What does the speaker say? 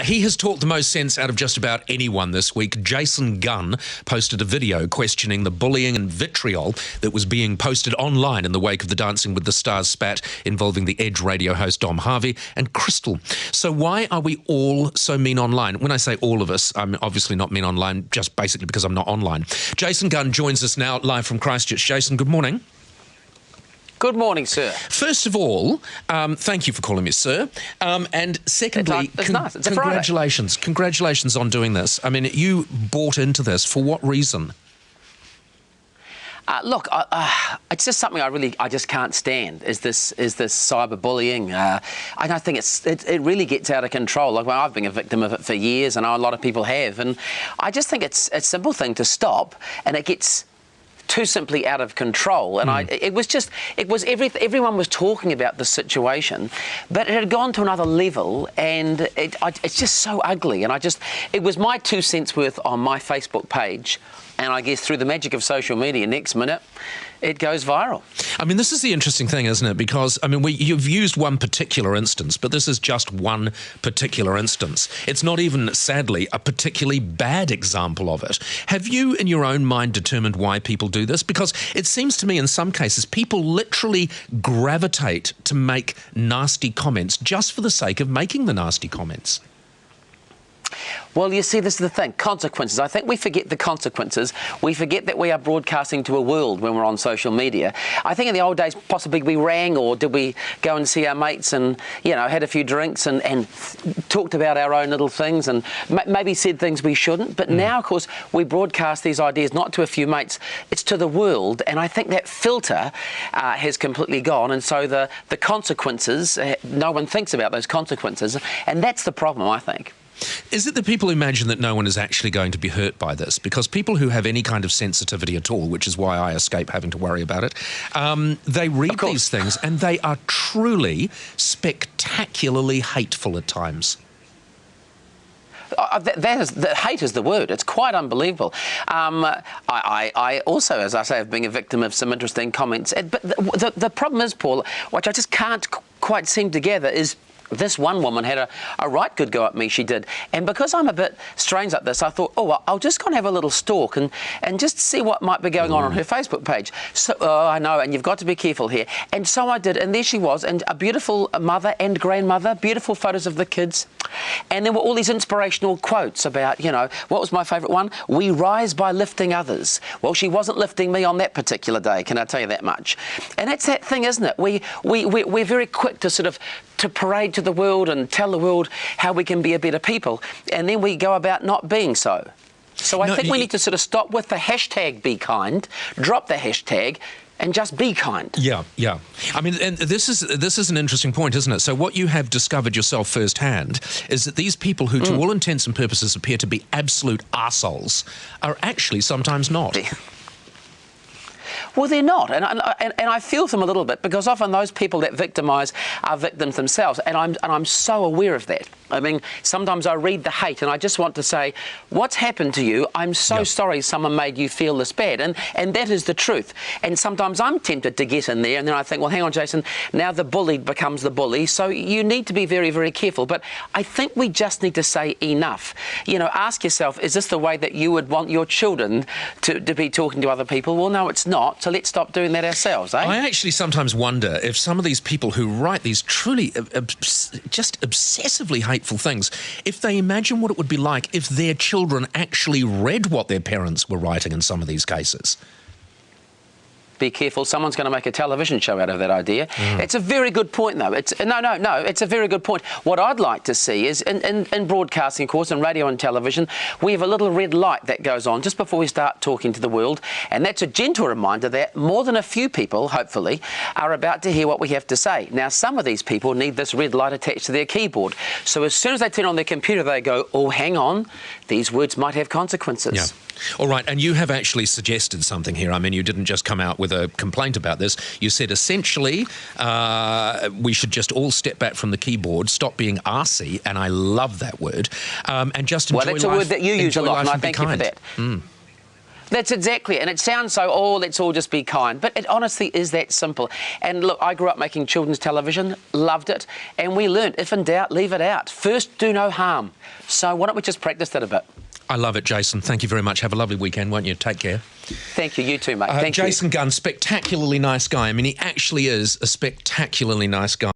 He has talked the most sense out of just about anyone this week. Jason Gunn posted a video questioning the bullying and vitriol that was being posted online in the wake of the Dancing with the Stars spat involving the Edge radio host Dom Harvey and Chrystal. So why are we all so mean online? When I say all of us, I'm obviously not mean online, just basically because I'm not online. Jason Gunn joins us now live from Christchurch. Jason, good morning. Good morning, sir. First of all, thank you for calling me sir. And secondly, it's nice. It's congratulations. Congratulations on doing this. I mean, you bought into this. For what reason? Look, it's just something I just can't stand. Is this cyberbullying? I think it really gets out of control. Like, I've been a victim of it for years, and I know a lot of people have. And I just think it's a simple thing to stop, and it gets too simply out of control. And everyone was talking about the situation, but it had gone to another level, and it's just so ugly. And it was my 2 cents worth on my Facebook page, and I guess through the magic of social media, next minute it goes viral. I mean, this is the interesting thing, isn't it? Because, I mean, you've used one particular instance, but this is just one particular instance. It's not even, sadly, a particularly bad example of it. Have you, in your own mind, determined why people do this? Because it seems to me, in some cases, people literally gravitate to make nasty comments just for the sake of making the nasty comments. Well, you see, this is the thing, consequences. I think we forget the consequences. We forget that we are broadcasting to a world when we're on social media. I think in the old days, possibly we rang, or did we go and see our mates and, you know, had a few drinks and talked about our own little things and maybe said things we shouldn't. But now, of course, we broadcast these ideas not to a few mates, it's to the world. And I think that filter has completely gone. And so the consequences, no one thinks about those consequences. And that's the problem, I think. Is it that people imagine that no one is actually going to be hurt by this? Because people who have any kind of sensitivity at all, which is why I escape having to worry about it, they read these things and they are truly spectacularly hateful at times. The hate is the word. It's quite unbelievable. I also, as I say, have been a victim of some interesting comments. But the problem is, Paul, which I just can't quite seem to gather, is this one woman had a right good go at me, she did. And because I'm a bit strange like this, I thought, oh, well, I'll just go and have a little stalk and just see what might be going on her Facebook page. So, I know, and you've got to be careful here. And so I did, and there she was, and a beautiful mother and grandmother, beautiful photos of the kids. And there were all these inspirational quotes about, you know, what was my favourite one? We rise by lifting others. Well, she wasn't lifting me on that particular day, can I tell you that much? And it's that thing, isn't it? We're very quick to sort of to parade to the world and tell the world how we can be a better people, and then we go about not being so. So I think we need to sort of stop with the hashtag be kind, drop the hashtag, and just be kind. Yeah, yeah. I mean, and this is an interesting point, isn't it? So what you have discovered yourself firsthand is that these people who, to all intents and purposes, appear to be absolute arseholes are actually sometimes not. Well, they're not, and I feel for them a little bit, because often those people that victimise are victims themselves, and I'm so aware of that. I mean, sometimes I read the hate, and I just want to say, what's happened to you? I'm so sorry someone made you feel this bad, and that is the truth. And sometimes I'm tempted to get in there, and then I think, well, hang on, Jason, now the bullied becomes the bully, so you need to be very, very careful. But I think we just need to say enough. You know, ask yourself, is this the way that you would want your children to be talking to other people? Well, no, it's not. So let's stop doing that ourselves, eh? I actually sometimes wonder if some of these people who write these truly just obsessively hateful things, if they imagine what it would be like if their children actually read what their parents were writing in some of these cases. Be careful, someone's going to make a television show out of that idea. It's a very good point, though. It's a very good point. What I'd like to see is, in broadcasting, of course, in radio and television, we have a little red light that goes on just before we start talking to the world, and that's a gentle reminder that more than a few people, hopefully, are about to hear what we have to say. Now, some of these people need this red light attached to their keyboard, so as soon as they turn on their computer, they go, oh, hang on, these words might have consequences. Yeah. All right, and you have actually suggested something here. I mean, you didn't just come out with a complaint about this. You said, essentially, we should just all step back from the keyboard, stop being arsey, and I love that word, and just enjoy life. Well, that's a word that you use a lot, and I thank you for that. That's exactly it. And it sounds so, oh, let's all just be kind. But it honestly is that simple. And look, I grew up making children's television, loved it, and we learned, if in doubt, leave it out. First, do no harm. So why don't we just practice that a bit? I love it, Jason. Thank you very much. Have a lovely weekend, won't you? Take care. Thank you. You too, mate. Thank you. Jason Gunn, spectacularly nice guy. I mean, he actually is a spectacularly nice guy.